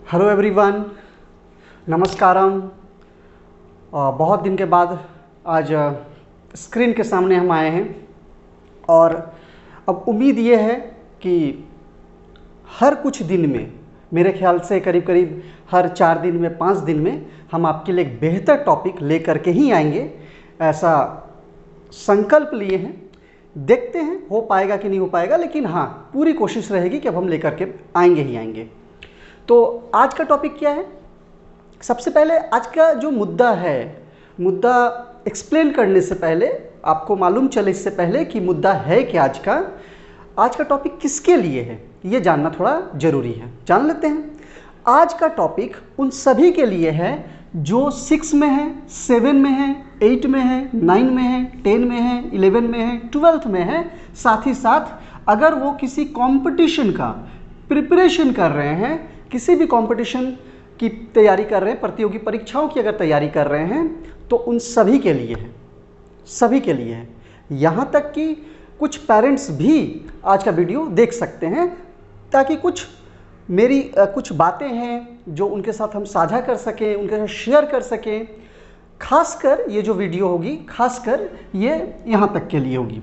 Hello everyone, नमस्कारम। बहुत दिन के बाद आज स्क्रीन के सामने हम आए हैं और अब उम्मीद ये है कि हर कुछ दिन में, मेरे ख्याल से करीब करीब हर 4 दिन में 5 दिन में हम आपके लिए एक बेहतर टॉपिक लेकर के ही आएंगे, ऐसा संकल्प लिए हैं। देखते हैं हो पाएगा कि नहीं हो पाएगा, लेकिन हाँ, पूरी कोशिश रहेगी कि अब हम लेकर के आएंगे ही आएंगे। तो आज का टॉपिक क्या है? सबसे पहले आज का जो मुद्दा है, मुद्दा एक्सप्लेन करने से पहले, आपको मालूम चले इससे पहले कि मुद्दा है क्या आज का टॉपिक किसके लिए है, ये जानना थोड़ा ज़रूरी है। जान लेते हैं। आज का टॉपिक उन सभी के लिए है जो 6 में है, 7 में है, 8 में है, 9 में है, 10 में है, 11 में है, 12th में है। साथ ही साथ अगर वो किसी कंपटीशन का प्रिपरेशन कर रहे हैं, किसी भी कंपटीशन की तैयारी कर रहे हैं, प्रतियोगी परीक्षाओं की अगर तैयारी कर रहे हैं, तो उन सभी के लिए है, सभी के लिए है। यहाँ तक कि कुछ पेरेंट्स भी आज का वीडियो देख सकते हैं, ताकि कुछ मेरी कुछ बातें हैं जो उनके साथ हम साझा कर सकें, उनके साथ शेयर कर सकें। खासकर ये जो वीडियो होगी, खासकर ये यहाँ तक के लिए होगी,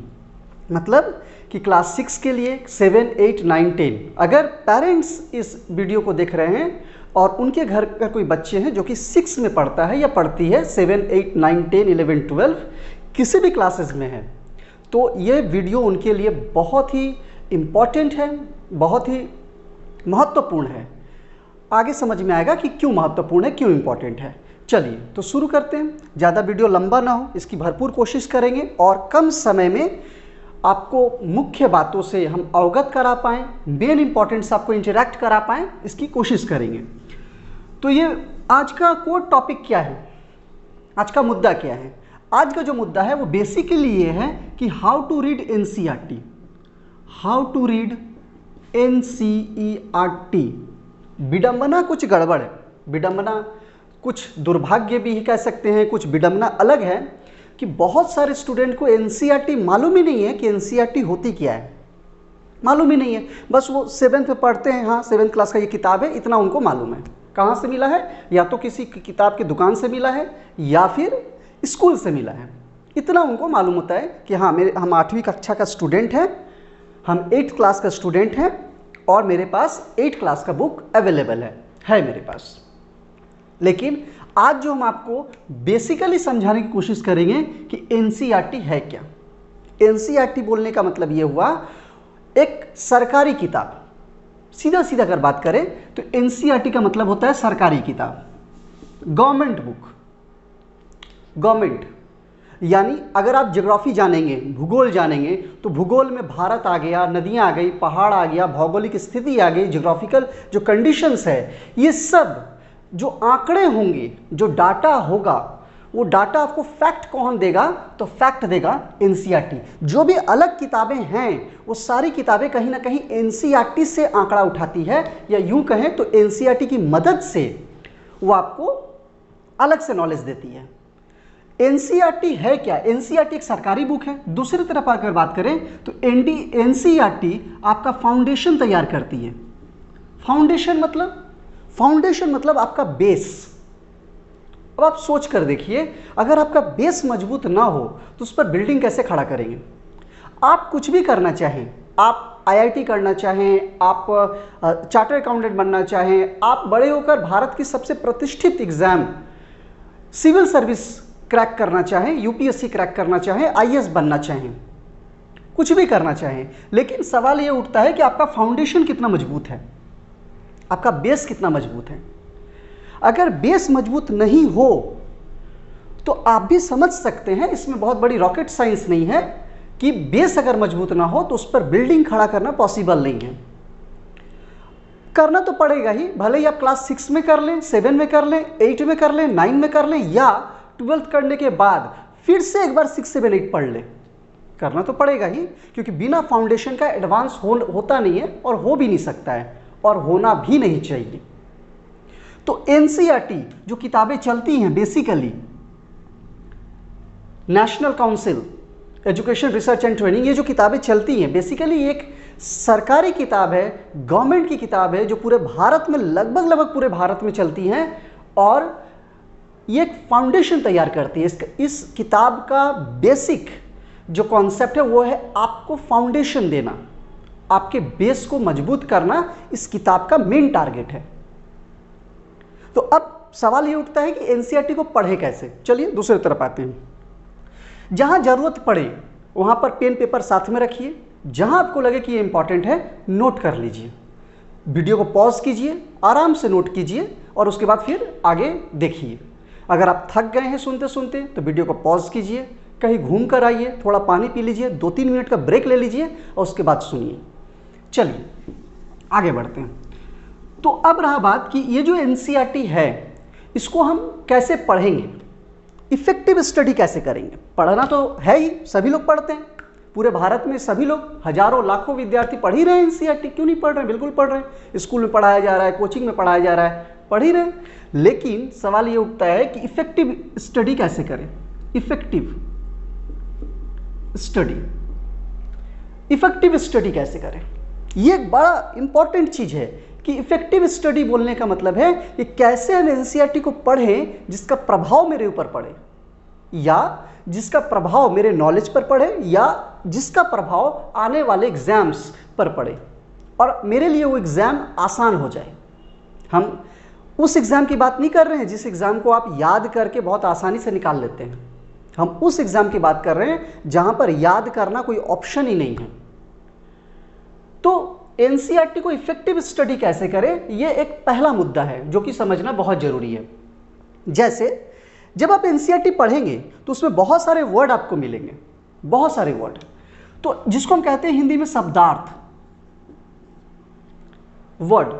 मतलब कि क्लास 6 के लिए, 7, 8, 9, 10 अगर पेरेंट्स इस वीडियो को देख रहे हैं और उनके घर का कोई बच्चे हैं जो कि 6 में पढ़ता है या पढ़ती है, 7, 8, 9, 10, 11, 12 किसी भी क्लासेस में है, तो ये वीडियो उनके लिए बहुत ही इम्पॉर्टेंट है, बहुत ही महत्वपूर्ण है। आगे समझ में आएगा कि क्यों महत्वपूर्ण है, क्यों इम्पॉर्टेंट है। चलिए तो शुरू करते हैं। ज़्यादा वीडियो लंबा ना हो, इसकी भरपूर कोशिश करेंगे और कम समय में आपको मुख्य बातों से हम अवगत करा पाएँ, मेन इंपॉर्टेंट से आपको इंटरेक्ट करा पाएँ, इसकी कोशिश करेंगे। तो ये आज का कोर टॉपिक क्या है, आज का मुद्दा क्या है? आज का जो मुद्दा है वो बेसिकली ये है कि how to read NCERT, how to read NCERT. विडंबना कुछ गड़बड़ है, विडंबना कुछ दुर्भाग्य भी कह सकते हैं, कुछ विडंबना अलग है कि बहुत सारे स्टूडेंट को एनसीईआरटी मालूम ही नहीं है कि एनसीईआरटी होती क्या है, मालूम ही नहीं है। बस वो 7th में पढ़ते हैं, हाँ 7th क्लास का ये किताब है, इतना उनको मालूम है। कहाँ से मिला है? या तो किसी किताब की दुकान से मिला है या फिर स्कूल से मिला है। इतना उनको मालूम होता है कि हाँ हम 8वीं कक्षा का स्टूडेंट हैं, हम 8th क्लास का स्टूडेंट हैं और मेरे पास 8th क्लास का बुक अवेलेबल है मेरे पास। लेकिन आज जो हम आपको बेसिकली समझाने की कोशिश करेंगे कि एनसीईआरटी है क्या। एनसीईआरटी बोलने का मतलब ये हुआ एक सरकारी किताब। सीधा सीधा अगर बात करें तो एनसीईआरटी का मतलब होता है सरकारी किताब, गवर्नमेंट बुक। गवर्नमेंट यानी अगर आप ज्योग्राफी जानेंगे, भूगोल जानेंगे, तो भूगोल में भारत आ गया, नदियाँ आ गई, पहाड़ आ गया, भौगोलिक स्थिति आ गई, ज्योग्राफिकल जो कंडीशंस है, ये सब जो आंकड़े होंगे, जो डाटा होगा, वो डाटा आपको फैक्ट कौन देगा? तो फैक्ट देगा एनसीईआरटी। जो भी अलग किताबें हैं वो सारी किताबें कहीं ना कहीं एनसीईआरटी से आंकड़ा उठाती है, या यूं कहें तो एनसीईआरटी की मदद से वो आपको अलग से नॉलेज देती है। एनसीईआरटी है क्या? एनसीईआरटी एक सरकारी बुक है। दूसरी तरफ अगर बात करें तो एनसीईआरटी आपका फाउंडेशन तैयार करती है। फाउंडेशन मतलब आपका बेस। अब आप सोच कर देखिए, अगर आपका बेस मजबूत ना हो तो उस पर बिल्डिंग कैसे खड़ा करेंगे? आप कुछ भी करना चाहें, आप आईआईटी करना चाहें, आप चार्टर्ड अकाउंटेंट बनना चाहें, आप बड़े होकर भारत की सबसे प्रतिष्ठित एग्जाम सिविल सर्विस क्रैक करना चाहें, यूपीएससी क्रैक करना चाहें, आईएएस बनना चाहें, कुछ भी करना चाहें, लेकिन सवाल ये उठता है कि आपका फाउंडेशन कितना मजबूत है, आपका बेस कितना मजबूत है। अगर बेस मजबूत नहीं हो तो आप भी समझ सकते हैं, इसमें बहुत बड़ी रॉकेट साइंस नहीं है कि बेस अगर मजबूत ना हो तो उस पर बिल्डिंग खड़ा करना पॉसिबल नहीं है। करना तो पड़ेगा ही, भले ही आप क्लास 6 में कर लें, 7 में कर लें, 8 में कर लें, 9 में कर लें, या 12th करने के बाद फिर से एक बार 6, 7, 8 पढ़ लें। करना तो पड़ेगा ही, क्योंकि बिना फाउंडेशन का एडवांस होता नहीं है और हो भी नहीं सकता है और होना भी नहीं चाहिए। तो एनसीईआरटी जो किताबें चलती हैं, basically national council education research and training, ये जो किताबें चलती हैं बेसिकली एक सरकारी किताब है, गवर्नमेंट की किताब है, जो पूरे भारत में लगभग पूरे भारत में चलती हैं और ये एक फाउंडेशन तैयार करती है। इस किताब का बेसिक जो कॉन्सेप्ट है वो है आपको फाउंडेशन देना, आपके बेस को मजबूत करना इस किताब का मेन टारगेट है। तो अब सवाल ये उठता है कि एनसीईआरटी को पढ़े कैसे। चलिए दूसरी तरफ आते हैं। जहां जरूरत पड़े वहां पर पेन पेपर साथ में रखिए, जहां आपको लगे कि ये इंपॉर्टेंट है नोट कर लीजिए, वीडियो को पॉज कीजिए, आराम से नोट कीजिए और उसके बाद फिर आगे देखिए। अगर आप थक गए हैं सुनते सुनते तो वीडियो को पॉज कीजिए, कहीं घूम कर आइए, थोड़ा पानी पी लीजिए, 2-3 मिनट का ब्रेक ले लीजिए और उसके बाद सुनिए। चलिए आगे बढ़ते हैं। तो अब रहा बात कि ये जो एनसीईआरटी है इसको हम कैसे पढ़ेंगे, इफेक्टिव स्टडी कैसे करेंगे। पढ़ना तो है ही, सभी लोग पढ़ते हैं, पूरे भारत में सभी लोग, हजारों लाखों विद्यार्थी पढ़ ही रहे हैं एनसीईआरटी। क्यों नहीं पढ़ रहे हैं, बिल्कुल पढ़ रहे हैं। स्कूल में पढ़ाया जा रहा है, कोचिंग में पढ़ाया जा रहा है, पढ़ ही रहे हैं। लेकिन सवाल ये उठता है कि इफेक्टिव स्टडी कैसे करें। इफेक्टिव स्टडी कैसे करें, ये एक बड़ा इंपॉर्टेंट चीज है कि इफेक्टिव स्टडी बोलने का मतलब है कि कैसे हम एनसीईआरटी को पढ़ें जिसका प्रभाव मेरे ऊपर पड़े, या जिसका प्रभाव मेरे नॉलेज पर पड़े, या जिसका प्रभाव आने वाले एग्जाम्स पर पड़े और मेरे लिए वो एग्जाम आसान हो जाए। हम उस एग्जाम की बात नहीं कर रहे हैं जिस एग्जाम को आप याद करके बहुत आसानी से निकाल लेते हैं। हम उस एग्जाम की बात कर रहे हैं जहां पर याद करना कोई ऑप्शन ही नहीं है। तो एनसीईआरटी को इफेक्टिव स्टडी कैसे करें, यह एक पहला मुद्दा है जो कि समझना बहुत जरूरी है। जैसे जब आप एनसीईआरटी पढ़ेंगे तो उसमें बहुत सारे वर्ड आपको मिलेंगे, बहुत सारे वर्ड, तो जिसको हम कहते हैं हिंदी में शब्दार्थ, वर्ड।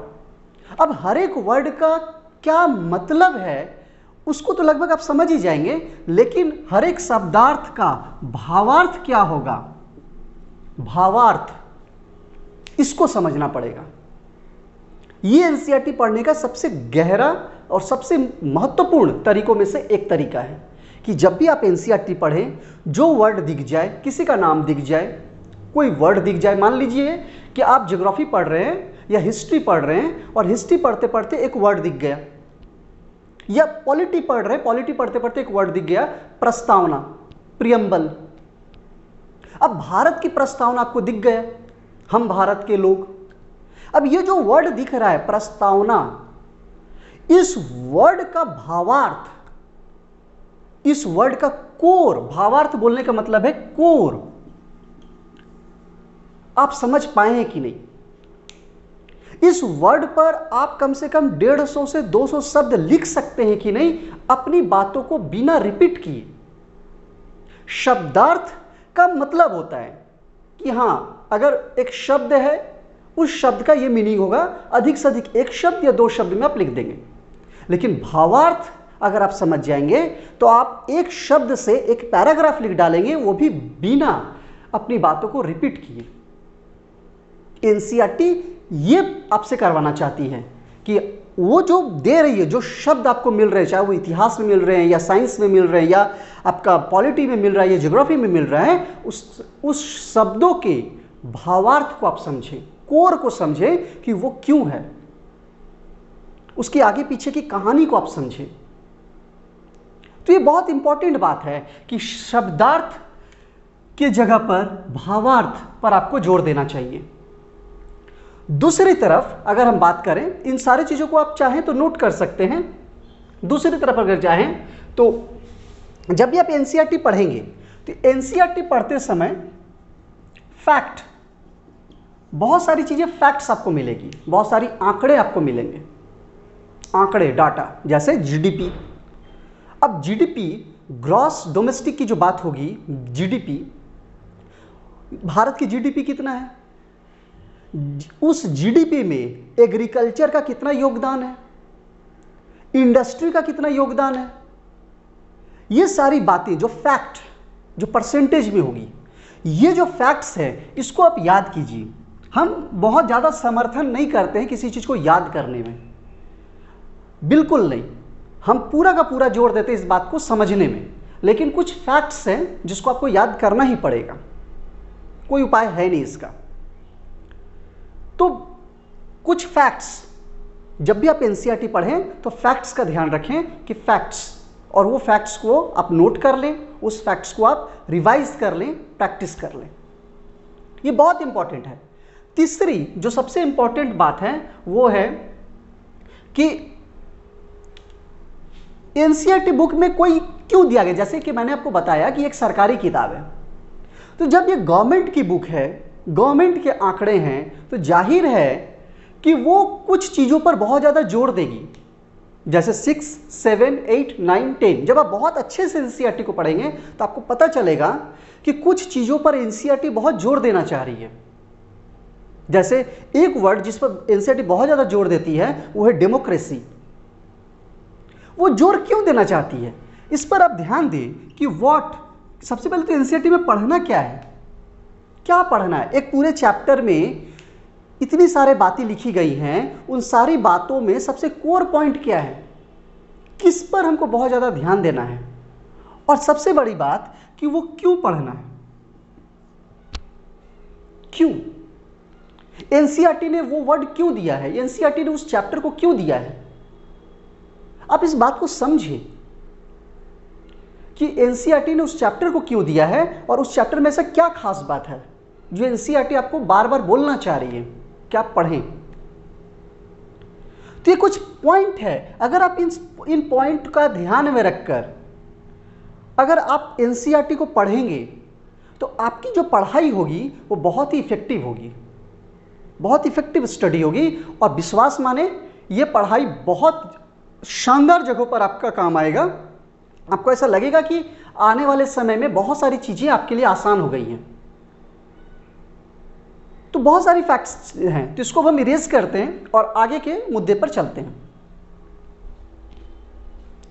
अब हर एक वर्ड का क्या मतलब है उसको तो लगभग आप समझ ही जाएंगे, लेकिन हर एक शब्दार्थ का भावार्थ क्या होगा, भावार्थ, इसको समझना पड़ेगा। ये एनसीईआरटी पढ़ने का सबसे गहरा और सबसे महत्वपूर्ण तरीकों में से एक तरीका है कि जब भी आप एनसीईआरटी पढ़ें, जो वर्ड दिख जाए, किसी का नाम दिख जाए, कोई वर्ड दिख जाए, मान लीजिए कि आप ज्योग्राफी पढ़ रहे हैं या हिस्ट्री पढ़ रहे हैं और हिस्ट्री पढ़ते पढ़ते एक वर्ड दिख गया, या पॉलिटी पढ़ रहे हैं, पॉलिटी पढ़ते पढ़ते एक वर्ड दिख गया, प्रस्तावना, प्रियम्बल। अब भारत की प्रस्तावना आपको दिख गया, हम भारत के लोग। अब ये जो वर्ड दिख रहा है प्रस्तावना, इस वर्ड का भावार्थ, इस वर्ड का कोर, भावार्थ बोलने का मतलब है कोर, आप समझ पाए हैं कि नहीं। इस वर्ड पर आप कम से कम 150 से 200 शब्द लिख सकते हैं कि नहीं, अपनी बातों को बिना रिपीट किए। शब्दार्थ का मतलब होता है कि हां, अगर एक शब्द है, उस शब्द का यह मीनिंग होगा, अधिक से अधिक एक शब्द या 2 शब्द में आप लिख देंगे। लेकिन भावार्थ अगर आप समझ जाएंगे तो आप एक शब्द से एक पैराग्राफ लिख डालेंगे, वो भी बिना अपनी बातों को रिपीट किए। एनसीईआरटी ये आपसे करवाना चाहती है कि वो जो दे रही है, जो शब्द आपको मिल रहे हैं, चाहे वो इतिहास में मिल रहे हैं या साइंस में मिल रहे हैं या आपका पॉलिटी में मिल रहा है या ज्योग्राफी में मिल रहा है, उस शब्दों के भावार्थ को आप समझें, कोर को समझें कि वो क्यों है, उसके आगे पीछे की कहानी को आप समझें। तो ये बहुत इंपॉर्टेंट बात है कि शब्दार्थ के जगह पर भावार्थ पर आपको जोर देना चाहिए। दूसरी तरफ अगर हम बात करें, इन सारी चीजों को आप चाहें तो नोट कर सकते हैं। दूसरी तरफ अगर चाहें तो जब भी आप एनसीईआरटी पढ़ेंगे तो एनसीईआरटी पढ़ते समय फैक्ट, बहुत सारी चीजें फैक्ट्स आपको मिलेगी, बहुत सारी आंकड़े आपको मिलेंगे, आंकड़े, डाटा, जैसे जीडीपी। अब जीडीपी, ग्रॉस डोमेस्टिक की जो बात होगी, जीडीपी, भारत की जीडीपी कितना है, उस जीडीपी में एग्रीकल्चर का कितना योगदान है, इंडस्ट्री का कितना योगदान है, ये सारी बातें जो फैक्ट, जो परसेंटेज में होगी, ये जो फैक्ट्स है इसको आप याद कीजिए। हम बहुत ज़्यादा समर्थन नहीं करते हैं किसी चीज़ को याद करने में, बिल्कुल नहीं। हम पूरा का पूरा जोर देते हैं इस बात को समझने में, लेकिन कुछ फैक्ट्स हैं जिसको आपको याद करना ही पड़ेगा, कोई उपाय है नहीं इसका। तो कुछ फैक्ट्स, जब भी आप एनसीईआरटी पढ़ें तो फैक्ट्स का ध्यान रखें कि फैक्ट्स, और वो फैक्ट्स को आप नोट कर लें, उस फैक्ट्स को आप रिवाइज कर लें, प्रैक्टिस कर लें। ये बहुत इंपॉर्टेंट है। तीसरी जो सबसे इंपॉर्टेंट बात है वो है कि एनसीईआरटी बुक में कोई क्यों दिया गया। जैसे कि मैंने आपको बताया कि एक सरकारी किताब है, तो जब ये गवर्नमेंट की बुक है, गवर्नमेंट के आंकड़े हैं, तो जाहिर है कि वो कुछ चीज़ों पर बहुत ज़्यादा जोर देगी। जैसे 6, 7, 8, 9, 10, जब आप बहुत अच्छे से एनसीईआरटी को पढ़ेंगे तो आपको पता चलेगा कि कुछ चीज़ों पर एनसीईआरटी बहुत जोर देना चाह रही है। जैसे एक वर्ड जिस पर एनसीईआरटी बहुत ज़्यादा जोर देती है वो है डेमोक्रेसी। वो जोर क्यों देना चाहती है, इस पर आप ध्यान दें कि सबसे पहले तो एनसीईआरटी में पढ़ना क्या है, क्या पढ़ना है। एक पूरे चैप्टर में इतनी सारे बातें लिखी गई हैं, उन सारी बातों में सबसे कोर पॉइंट क्या है, किस पर हमको बहुत ज़्यादा ध्यान देना है, और सबसे बड़ी बात कि वो क्यों पढ़ना है, क्यों एनसीईआरटी ने वो वर्ड क्यों दिया है, एनसीईआरटी ने उस चैप्टर को क्यों दिया है। आप इस बात को समझिए कि एनसीईआरटी ने उस चैप्टर को क्यों दिया है और उस चैप्टर में ऐसा क्या खास बात है जो एनसीईआरटी आपको बार बार बोलना चाह रही है कि आप पढ़ें। तो ये कुछ पॉइंट है, अगर आप इन पॉइंट का ध्यान में रखकर अगर आप एनसीईआरटी को पढ़ेंगे तो आपकी जो पढ़ाई होगी वो बहुत ही इफेक्टिव होगी, बहुत इफेक्टिव स्टडी होगी, और विश्वास माने ये पढ़ाई बहुत शानदार जगहों पर आपका काम आएगा। आपको ऐसा लगेगा कि आने वाले समय में बहुत सारी चीज़ें आपके लिए आसान हो गई हैं। तो बहुत सारी फैक्ट्स हैं, तो इसको हम इरेज करते हैं और आगे के मुद्दे पर चलते हैं।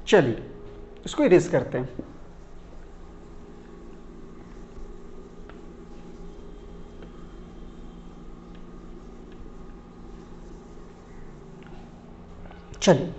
चलिए इसको इरेज करते हैं। चलिए